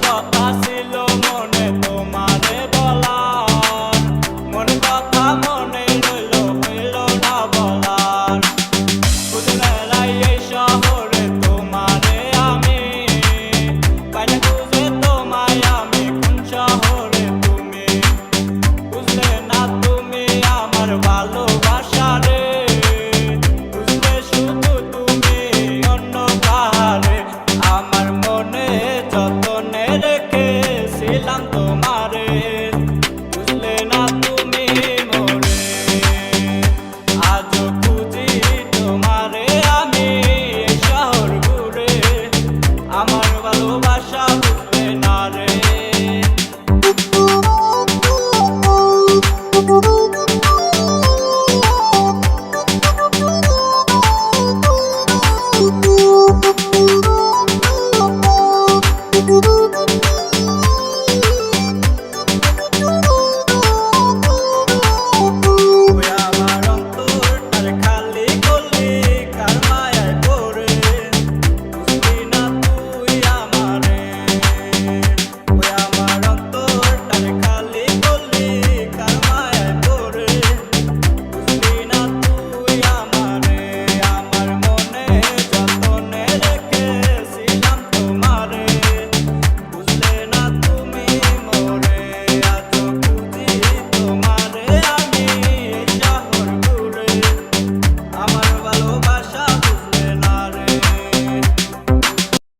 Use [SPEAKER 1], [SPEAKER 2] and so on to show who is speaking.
[SPEAKER 1] কথা ছিল মনে তোমারে বলার, মন কথা মনে রইল হইল না বলার। খুঁজে বেড়াই এই শহরে তোমারে আমি, বাইরে খুঁজে তোমায় আমি, কোন শহরে তুমি? বুঝলে না তুমি আমার ভালোবাসা রে, বুঝলে শুধু তুমি অন্য কাহারে। আমার মনে যতনে রেখেছিলাম তোমারে, বুঝলে না তুমি মোরে। আজও খুঁজি তোমারে আমি এই শহর ঘুরে, আমার ভালোবাসা বুঝলে